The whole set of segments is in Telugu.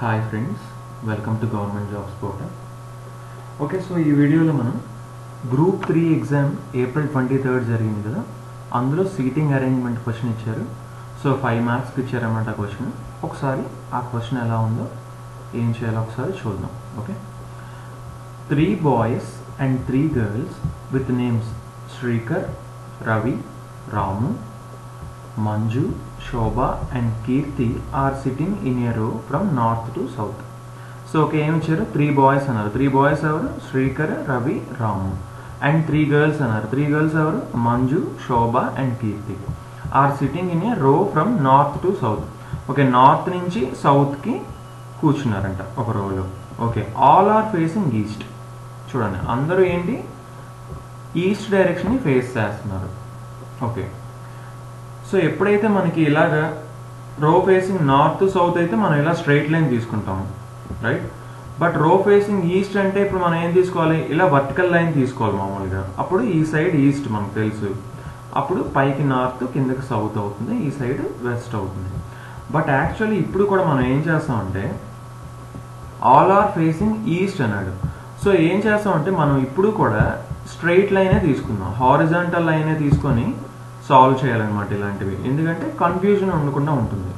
Hi friends, welcome to Government Jobs Portal. Okay, so ఈ వీడియోలో మనం గ్రూప్ 3 ఎగ్జామ్ ఏప్రిల్ 23rd జరిగింది కదా, అందులో సీటింగ్ అరేంజ్మెంట్ క్వశ్చన్ ఇచ్చారు. సో 5 మార్క్స్కి ఇచ్చారన్నమాట ఆ క్వశ్చన్. ఒకసారి ఆ క్వశ్చన్ ఎలా ఉందో ఏం చేయాలో ఒకసారి చూద్దాం. Okay, 3 boys and 3 girls with names Shrikar, Ravi, Ramu, Manju, Shobha and Kirti are sitting in a row from north to south. So okay, ఏం ఇచ్చారు? 3 boys అన్నారు. 3 boys ఎవరు? శ్రీకర్, రవి, రాము. అండ్ 3 girls అన్నారు. 3 girls ఎవరు? Manju, Shobha and Keerthi. Are sitting in a row from north to south. Okay, north నుంచి సౌత్కి కూర్చున్నారంట ఒక రోలో. Okay, all are facing east. చూడండి, అందరూ ఏంటి ఈస్ట్ డైరెక్షన్ని ఫేస్ చేస్తున్నారు. ఓకే, సో ఎప్పుడైతే మనకి ఇలాగా రో ఫేసింగ్ నార్త్ సౌత్ అయితే మనం ఇలా స్ట్రైట్ లైన్ తీసుకుంటాము, రైట్? బట్ రో ఫేసింగ్ ఈస్ట్ అంటే ఇప్పుడు మనం ఏం తీసుకోవాలి? ఇలా వర్టికల్ లైన్ తీసుకోవాలి మామూలుగా. అప్పుడు ఈ సైడ్ ఈస్ట్ మనకు తెలుసు, అప్పుడు పైకి నార్త్ కిందకి సౌత్ అవుతుంది, ఈ సైడ్ వెస్ట్ అవుతుంది. బట్ యాక్చువల్లీ ఇప్పుడు కూడా మనం ఏం చేస్తామంటే ఆల్ ఆర్ ఫేసింగ్ ఈస్ట్ అన్నాడు. సో ఏం చేస్తామంటే మనం ఇప్పుడు కూడా స్ట్రైట్ లైనే తీసుకుందాం, హారిజాంటల్ లైనే తీసుకొని సాల్వ్ చేయాలన్నమాట ఇలాంటివి. ఎందుకంటే కన్ఫ్యూజన్ ఉండకుండా ఉంటుంది.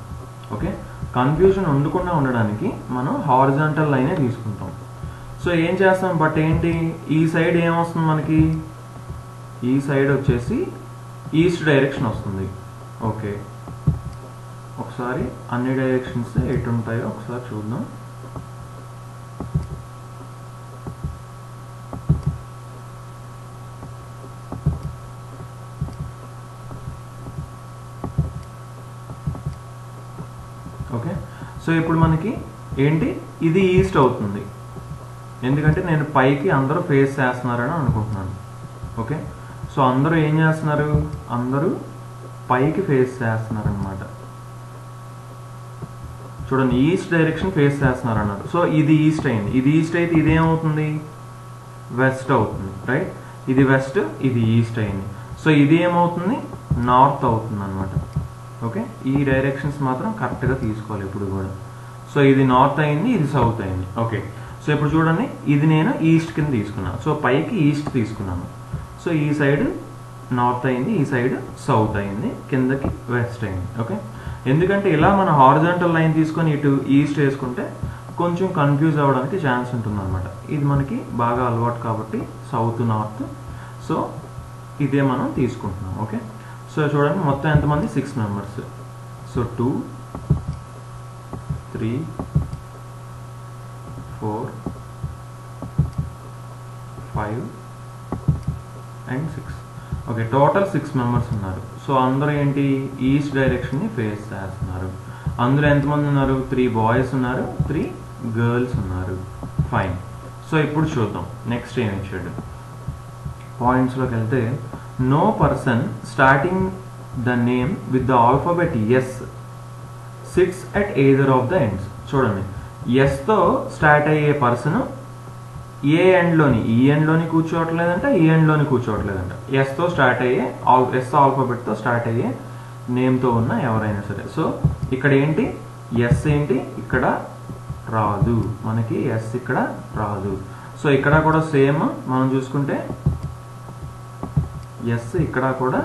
ఓకే, కన్ఫ్యూజన్ ఉండకుండా ఉండడానికి మనం హారిజాంటల్ లైనే తీసుకుంటాం. సో ఏం చేస్తాం? బట్ ఏంటి, ఈ సైడ్ ఏమొస్తుంది మనకి? ఈ సైడ్ వచ్చేసి ఈస్ట్ డైరెక్షన్ వస్తుంది. ఓకే, ఒకసారి అన్ని డైరెక్షన్స్ ఎటు ఉంటాయో ఒకసారి చూద్దాం. ఓకే, సో ఇప్పుడు మనకి ఏంటి, ఇది ఈస్ట్ అవుతుంది ఎందుకంటే నేను పైకి అందరూ ఫేస్ చేస్తున్నారని అనుకుంటున్నాను. ఓకే, సో అందరూ ఏం చేస్తున్నారు? అందరూ పైకి ఫేస్ చేస్తున్నారు అనమాట. చూడండి, ఈస్ట్ డైరెక్షన్ ఫేస్ చేస్తున్నారు అన్నారు. సో ఇది ఈస్ట్ అయింది. ఇది ఈస్ట్ అయితే ఇది ఏమవుతుంది? వెస్ట్ అవుతుంది, రైట్? ఇది వెస్ట్, ఇది ఈస్ట్ అయింది. సో ఇది ఏమవుతుంది? నార్త్ అవుతుంది అనమాట. ఓకే, ఈ డైరెక్షన్స్ మాత్రం కరెక్ట్గా తీసుకోవాలి ఇప్పుడు కూడా. సో ఇది నార్త్ అయింది, ఇది సౌత్ అయింది. ఓకే, సో ఇప్పుడు చూడండి, ఇది నేను ఈస్ట్ కింద తీసుకున్నాను. సో పైకి ఈస్ట్ తీసుకున్నాను. సో ఈ సైడ్ నార్త్ అయింది, ఈ సైడ్ సౌత్ అయింది, కిందకి వెస్ట్ అయింది. ఓకే, ఎందుకంటే ఇలా మనం హారిజాంటల్ లైన్ తీసుకొని ఇటు ఈస్ట్ వేసుకుంటే కొంచెం కన్ఫ్యూజ్ అవ్వడానికి ఛాన్స్ ఉంటుంది అనమాట. ఇది మనకి బాగా అలవాటు కాబట్టి సౌత్ నార్త్. సో ఇదే మనం తీసుకుంటున్నాం. ఓకే, సో చూడండి, మొత్తం ఎంతమంది? 6 members. So 2, 3, 4, 5 and 6. Okay, total 6 members ఉన్నారు. సో అందరూ ఏంటి, ఈస్ట్ డైరెక్షన్ని ఫేస్ చేస్తున్నారు. అందులో ఎంతమంది ఉన్నారు? 3 boys ఉన్నారు, 3 girls ఉన్నారు. ఫైన్. సో ఇప్పుడు చూద్దాం నెక్స్ట్ ఏం ఇచ్చాడు. పాయింట్స్లోకి వెళ్తే, no person starting the name with the alphabet S sits at either of the ends. చూడండి, S తో స్టార్ట్ అయ్యే పర్సన్ ఏ ఎండ్లోని, ఈ ఎండ్లోని కూర్చోవట్లేదంట, ఈ ఎండ్లోని కూర్చోవట్లేదంట. S తో స్టార్ట్ అయ్యే, S ఆల్ఫాబెట్తో స్టార్ట్ అయ్యే నేమ్తో ఉన్న ఎవరైనా సరే. సో ఇక్కడ ఏంటి, S ఏంటి ఇక్కడ రాదు మనకి, S ఇక్కడ రాదు. సో ఇక్కడ కూడా సేమ్ మనం చూసుకుంటే ఎస్ ఇక్కడ కూడా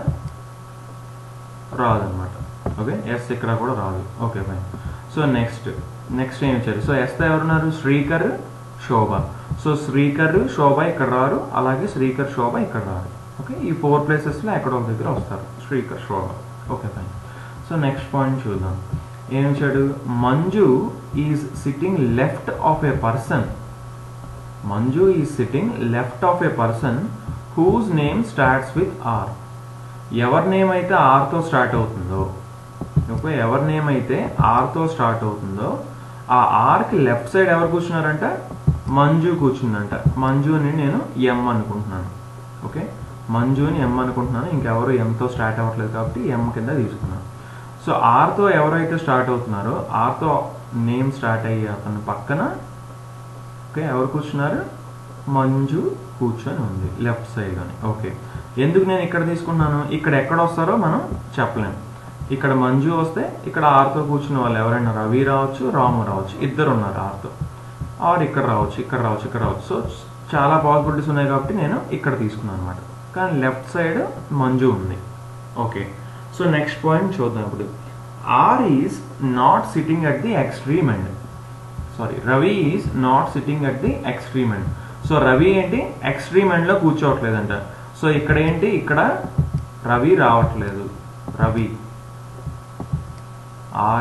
రాదనమాట. ఓకే, ఎస్ ఇక్కడ కూడా రాదు. Okay fine. సో నెక్స్ట్ ఏం ఇచ్చారు? సో ఎస్తో ఎవరున్నారు? శ్రీకర్, శోభ. సో శ్రీకర్, శోభ ఇక్కడ రారు, అలాగే శ్రీకర్, శోభ ఇక్కడ రారు. ఓకే, ఈ 4 ప్లేసెస్లో ఎక్కడో ఒక దగ్గర వస్తారు Srikar, Shobha. Okay fine. So next point చూద్దాం. ఏం ఇచ్చాడు? Manju is sitting left of a person. Manju is sitting left of a person whose name starts with R. ఎవరి నేమ్ అయితే ఆర్తో స్టార్ట్ అవుతుందో, ఓకే, ఎవరి నేమ్ అయితే ఆర్తో స్టార్ట్ అవుతుందో ఆ ఆర్కి లెఫ్ట్ సైడ్ ఎవరు కూర్చున్నారంట? మంజు కూర్చుందంట. మంజుని నేను ఎం అనుకుంటున్నాను. ఓకే, మంజుని ఎం అనుకుంటున్నాను, ఇంకెవరు ఎంతో స్టార్ట్ అవ్వట్లేదు కాబట్టి ఎం కింద తీసుకున్నాను. సో ఆర్తో ఎవరైతే స్టార్ట్ అవుతున్నారో, ఆర్తో నేమ్ స్టార్ట్ అయ్యి అతను పక్కన ఓకే ఎవరు కూర్చున్నారు? మంజు కూర్చొని ఉంది లెఫ్ట్ సైడ్ అని. ఓకే, ఎందుకు నేను ఇక్కడ తీసుకున్నాను? ఇక్కడ ఎక్కడ వస్తారో మనం చెప్పలేము. ఇక్కడ మంజు వస్తే ఇక్కడ ఆర్తో కూర్చున్న వాళ్ళు ఎవరైనా రవి రావచ్చు, రాము రావచ్చు, ఇద్దరు ఉన్నారు ఆర్తో. ఆర్ ఇక్కడ రావచ్చు, ఇక్కడ రావచ్చు, ఇక్కడ రావచ్చు. సో చాలా పాసిబిలిటీస్ ఉన్నాయి కాబట్టి నేను ఇక్కడ తీసుకున్నాను అనమాట. కానీ లెఫ్ట్ సైడ్ మంజు ఉంది. ఓకే, సో నెక్స్ట్ పాయింట్ చూద్దాం ఇప్పుడు. R is not sitting at the extreme end. Ravi is not sitting at the extreme end. So Ravi ఏంటి ఎక్స్ట్రీమ్ ఎండ్లో కూర్చోవట్లేదంట. సో ఇక్కడ ఏంటి, ఇక్కడ రవి రావట్లేదు. రవి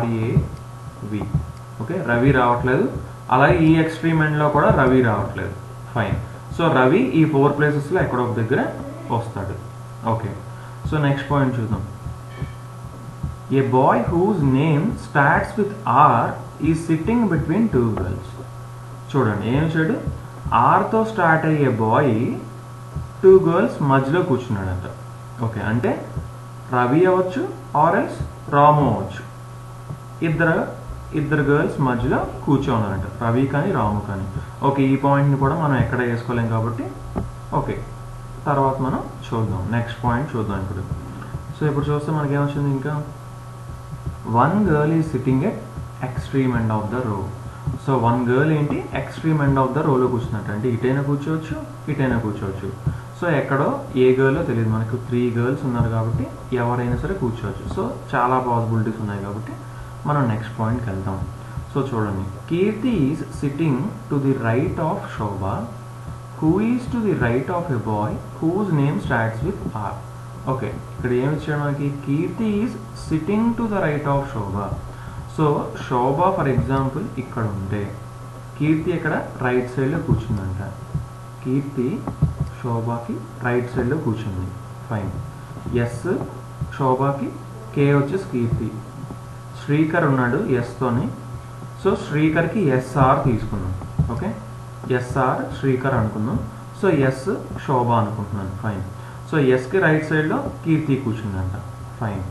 RAV. ఓకే, రవి రావట్లేదు. అలాగే ఈ ఎక్స్ట్రీమ్ ఎండ్లో కూడా రవి రావట్లేదు. ఫైన్. సో రవి ఈ 4 ప్లేసెస్లో ఎక్కడో ఒక దగ్గర వస్తాడు. ఓకే, సో నెక్స్ట్ పాయింట్ చూద్దాం. A boy whose name starts with R is sitting between 2 girls. చూడండి ఏం వచ్చాడు, ఆర్తో స్టార్ట్ అయ్యే బాయ్ 2 గర్ల్స్ మధ్యలో కూర్చున్నాడంట. ఓకే, అంటే రవి అవ్వచ్చు ఆర్ ఎల్స్ రాము అవ్వచ్చు. ఇద్దరు గర్ల్స్ మధ్యలో కూర్చోన్నారంట, రవి కానీ రాము కానీ. ఓకే, ఈ పాయింట్ని కూడా మనం ఎక్కడ వేసుకోలేం కాబట్టి ఓకే, తర్వాత మనం చూద్దాం. నెక్స్ట్ పాయింట్ చూద్దాం ఇప్పుడు. సో ఇప్పుడు చూస్తే మనకి ఏమొచ్చింది, ఇంకా 1 girl is sitting at extreme end of the రో. సో 1 గర్ల్ ఏంటి ఎక్స్ట్రీమ్ ఎండ్ ఆఫ్ ద రోలో కూర్చున్నట్టు, అంటే ఇటైనా కూర్చోవచ్చు, ఇటైనా కూర్చోవచ్చు. సో ఎక్కడో ఏ గర్లో తెలియదు, మనకు 3 గర్ల్స్ ఉన్నారు కాబట్టి ఎవరైనా సరే కూర్చోవచ్చు. సో చాలా పాసిబిలిటీస్ ఉన్నాయి కాబట్టి మనం నెక్స్ట్ పాయింట్కి వెళ్తాం. సో చూడండి, Keerthi is sitting to the right of Shobha, who is to the right of a boy whose name starts with R. Okay, ఇక్కడ ఏమి ఇచ్చాడు మనకి, Keerthi is sitting to the right of Shobha. So Shobha for example ఇక్కడ ఉంటే కీర్తి ఇక్కడ రైట్ సైడ్లో కూర్చుందంట. కీర్తి శోభకి రైట్ సైడ్లో కూర్చుంది. ఫైన్. ఎస్ శోభకి, కే వచ్చేసి కీర్తి, శ్రీకర్ ఉన్నాడు ఎస్తోని. సో శ్రీకర్కి ఎస్ఆర్ తీసుకున్నాం. ఓకే, ఎస్ఆర్ శ్రీకర్ అనుకుందాం. సో ఎస్ శోభ అనుకుంటున్నాను. ఫైన్. సో ఎస్కి రైట్ సైడ్లో కీర్తి కూర్చుందంట. ఫైన్.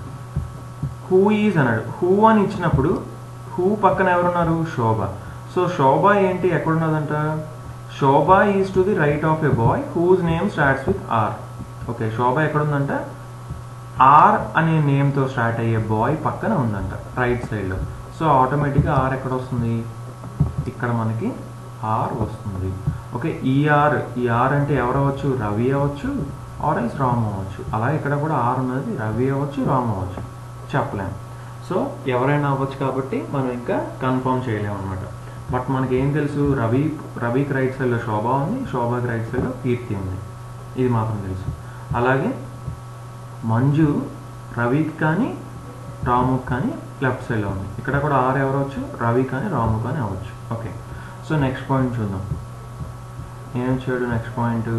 హూ ఈజ్ అన్నాడు, హూ అని ఇచ్చినప్పుడు హూ పక్కన ఎవరున్నారు, శోభ. సో శోభ ఏంటి ఎక్కడున్నదంట, Shobha is to the right of a boy whose name starts with R. Okay, Shobha ఎక్కడుందంట, ఆర్ అనే నేమ్తో స్టార్ట్ అయ్యే బాయ్ పక్కన ఉందంట రైట్ సైడ్లో. సో ఆటోమేటిక్గా ఆర్ ఎక్కడ వస్తుంది, ఇక్కడ మనకి ఆర్ వస్తుంది. ఓకే, ఈ ఆర్ అంటే ఎవరు అవ్వచ్చు, రవి అవ్వచ్చు ఆర్ ఎల్స్ రాము అవ్వచ్చు. అలా ఇక్కడ కూడా ఆర్ ఉన్నది, రవి అవ్వచ్చు రాము అవ్వచ్చు, చెప్పలేము. సో ఎవరైనా అవ్వచ్చు కాబట్టి మనం ఇంకా కన్ఫర్మ్ చేయలేము అనమాట. బట్ మనకి ఏం తెలుసు, రవికి రైట్ సైడ్లో శోభ ఉంది, శోభకి రైట్ సైడ్లో కీర్తి ఉంది, ఇది మాత్రం తెలుసు. అలాగే మంజు రవికి కానీ రాముకి కానీ లెఫ్ట్ సైడ్లో ఉంది. ఇక్కడ కూడా ఆర్ ఎవరు అవ్వచ్చు, రవి కానీ రాము కానీ అవ్వచ్చు. ఓకే, సో నెక్స్ట్ పాయింట్ చూద్దాం. ఏం చేయడు next point.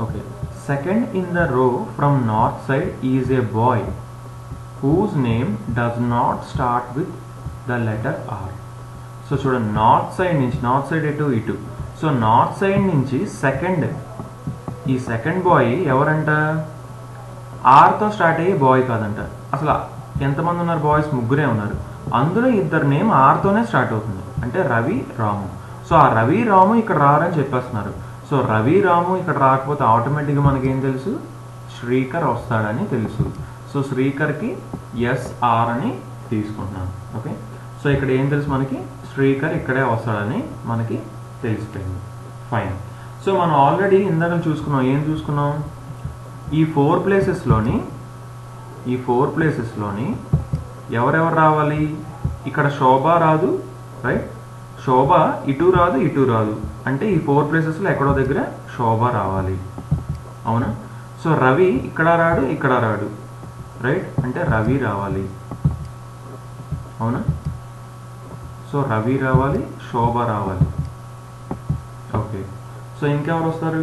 Okay, second in the row from north side is a boy whose name does not start with the letter R. So చూడండి, నార్త్ సైడ్ నుంచి, నార్త్ సైడ్ ఇటు. సో నార్త్ సైడ్ నుంచి ఈ సెకండ్ బాయ్ ఎవరంట, ఆర్తో స్టార్ట్ అయ్యే బాయ్ కాదంట. అసలు ఎంతమంది ఉన్నారు బాయ్స్, 3 ఉన్నారు. అందులో 2 నేమ్ ఆర్తోనే స్టార్ట్ అవుతుంది, అంటే రవి రాము. సో ఆ రవి రాము ఇక్కడ రారని చెప్పేస్తున్నారు. సో రవి రాము ఇక్కడ రాకపోతే ఆటోమేటిక్గా మనకి ఏం తెలుసు, శ్రీకర్ వస్తాడని తెలుసు. సో శ్రీకర్కి ఎస్ఆర్ అని తీసుకుంటున్నాను. ఓకే, సో ఇక్కడ ఏం తెలుసు మనకి, శ్రీకర్ ఇక్కడే వస్తాడని మనకి తెలిసిపోయింది. ఫైన్. సో మనం ఆల్రెడీ ఇందాక చూసుకున్నాం, ఏం చూసుకున్నాం, ఈ 4 ప్లేసెస్లోని ఎవరెవరు రావాలి, ఇక్కడ శోభ రాదు, రైట్, శోభ ఇటు రాదు, అంటే ఈ 4 ప్లేసెస్లో ఎక్కడో దగ్గర శోభ రావాలి, అవునా. సో రవి ఇక్కడ రాడు, రైట్, అంటే రవి రావాలి, అవునా. సో రవి రావాలి, శోభ రావాలి. ఓకే, సో ఇంకెవరు వస్తారు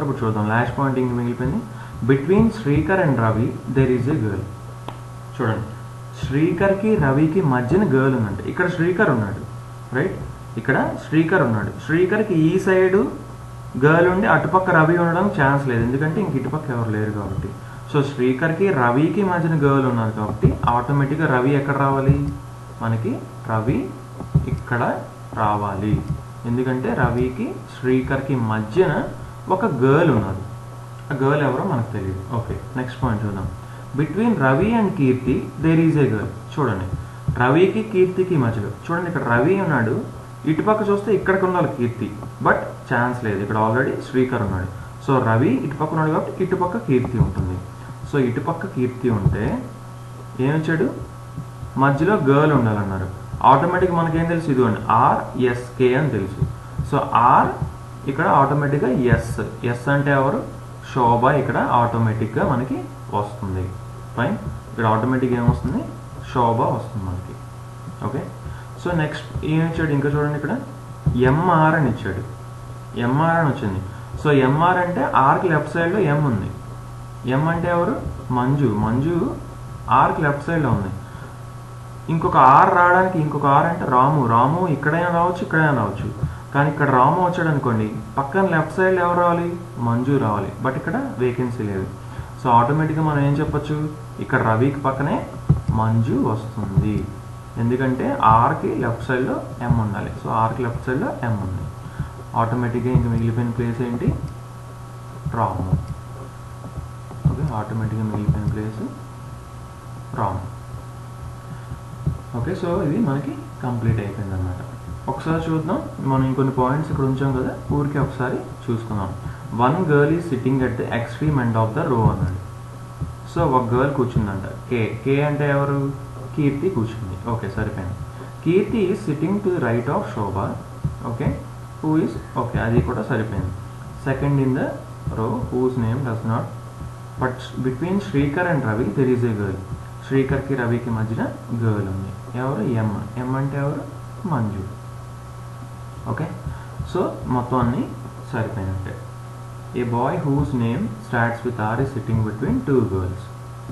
ఇప్పుడు చూద్దాం. లాస్ట్ పాయింట్ ఇంక మిగిలిపోయింది. Between Srikar and Ravi there is a girl. చూడండి, శ్రీకర్కి రవికి మధ్యన గర్ల్ ఉందంటే ఇక్కడ శ్రీకర్ ఉన్నాడు, రైట్, ఇక్కడ శ్రీకర్ ఉన్నాడు. శ్రీకర్కి ఈ సైడు గర్ల్ ఉండి అటుపక్క రవి ఉండడానికి ఛాన్స్ లేదు, ఎందుకంటే ఇంక ఇటుపక్క ఎవరు లేరు కాబట్టి. సో శ్రీకర్కి రవికి మధ్యన గర్ల్ ఉన్నారు కాబట్టి ఆటోమేటిక్గా రవి ఎక్కడ రావాలి, మనకి రవి ఇక్కడ రావాలి, ఎందుకంటే రవికి శ్రీకర్కి మధ్యన ఒక గర్ల్ ఉన్నది. ఆ గర్ల్ ఎవరో మనకు తెలియదు. ఓకే, నెక్స్ట్ పాయింట్ చూద్దాం. Between Ravi and Keerthi there is a girl. చూడండి, రవికి కీర్తికి మధ్యలో చూడండి, ఇక్కడ రవి ఉన్నాడు, ఇటుపక్క చూస్తే ఇక్కడికి ఉండాలి కీర్తి, బట్ ఛాన్స్ లేదు, ఇక్కడ ఆల్రెడీ శ్రీకర్ ఉన్నాడు. సో రవి ఇటుపక్క ఉన్నాడు కాబట్టి ఇటుపక్క కీర్తి ఉంటుంది. సో ఇటుపక్క కీర్తి ఉంటే ఏమిచ్చాడు, మధ్యలో గర్ల్ ఉండాలన్నారు. ఆటోమేటిక్ మనకేం తెలుసు, ఇదిగోండి ఆర్ఎస్కే అని తెలుసు. సో ఆర్ ఇక్కడ ఆటోమేటిక్గా ఎస్ అంటే ఎవరు, శోభ ఇక్కడ ఆటోమేటిక్గా మనకి వస్తుంది. ఫైన్, ఇక్కడ ఆటోమేటిక్గా ఏమొస్తుంది, శోభ వస్తుంది మనకి. ఓకే, సో నెక్స్ట్ ఏమి ఇచ్చాడు ఇంకా చూడండి, ఇక్కడ ఎంఆర్ అని ఇచ్చాడు, ఎంఆర్ అని వచ్చింది. సో ఎంఆర్ అంటే ఆర్కి లెఫ్ట్ సైడ్లో ఎం ఉంది. ఎం అంటే ఎవరు, మంజు. మంజు ఆర్కి లెఫ్ట్ సైడ్లో ఉంది. ఇంకొక ఆర్ రావడానికి ఇంకొక ఆర్ అంటే రాము. రాము ఇక్కడైనా రావచ్చు, ఇక్కడైనా రావచ్చు. కానీ ఇక్కడ రాము వచ్చాడు అనుకోండి, పక్కన లెఫ్ట్ సైడ్లో ఎవరు రావాలి, మంజు రావాలి. బట్ ఇక్కడ వేకెన్సీ లేదు. సో ఆటోమేటిక్గా మనం ఏం చెప్పచ్చు, ఇక్కడ రవికి పక్కనే మంజు వస్తుంది. ఎందుకంటే ఆర్కి లెఫ్ట్ సైడ్లో ఎం ఉండాలి. సో ఆర్కి లెఫ్ట్ సైడ్లో ఎం ఉంది. ఆటోమేటిక్గా ఇంకా మిగిలిపోయిన ప్లేస్ ఏంటి, రాము. ఓకే, ఆటోమేటిక్గా మిగిలిపోయిన ప్లేస్ రాము. ఓకే, సో ఇది మనకి కంప్లీట్ అయిపోయింది అన్నమాట. ఒకసారి చూద్దాం, మనం ఇంకొన్ని పాయింట్స్ ఇక్కడ ఉంచాం కదా, ఊరికి ఒకసారి చూసుకుందాం. One girl is sitting at the extreme end of the రో అన్నాడు. సో ఒక గర్ల్ కూర్చుందంట, కే అంటే ఎవరు, కీర్తి కూర్చుంది. ఓకే, సరిపోయింది. Keerthi is sitting to the right of Shobha. Okay, who is, okay అది కూడా సరిపోయింది. Second in the row whose name does not, but between Srikar and Ravi there is a girl. శ్రీకర్కి రవికి మధ్యన గర్ల్ ఉంది. ఎవరు, ఎం. ఎం అంటే ఎవరు, మంజు. ఓకే, సో మొత్తం అన్నీ సరిపోయినట్టే. A boy whose name starts with R is sitting between two girls.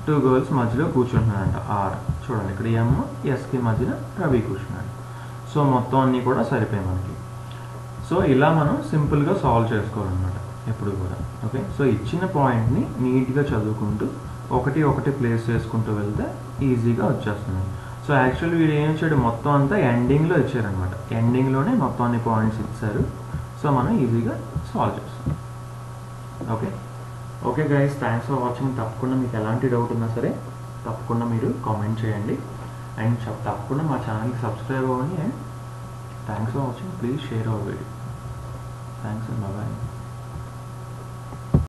Two girls మధ్యలో కూర్చుంటున్నాడంట ఆర్. చూడండి, ఇక్కడ ఎం ఎస్కి మధ్యన రవి కూర్చున్నాడు. సో మొత్తం అన్నీ కూడా సరిపోయాయి మనకి. సో ఇలా మనం సింపుల్గా సాల్వ్ చేసుకోవాలన్నమాట ఎప్పుడు కూడా. ఓకే, సో ఇచ్చిన పాయింట్ని నీట్గా చదువుకుంటూ ఒకటి ఒకటి ప్లేస్ చేసుకుంటూ వెళ్తే ఈజీగా వచ్చేస్తుంది. సో యాక్చువల్లీ వీడు ఏం ఇచ్చాడు, మొత్తం అంతా ఎండింగ్లో ఇచ్చారనమాట. ఎండింగ్లోనే మొత్తం అన్ని పాయింట్స్ ఇచ్చారు. సో మనం ఈజీగా సాల్వ్ చేస్తాం. Okay okay guys, thanks for watching. తప్పకుండా మీకు ఎలాంటి డౌట్ ఉన్నా సరే తప్పకుండా మీరు కామెంట్ చేయండి. అండ్ తప్పకుండా మా ఛానల్కి సబ్స్క్రైబ్ అవ్వండి. And thanks for watching. Please share our video. Thanks and bye.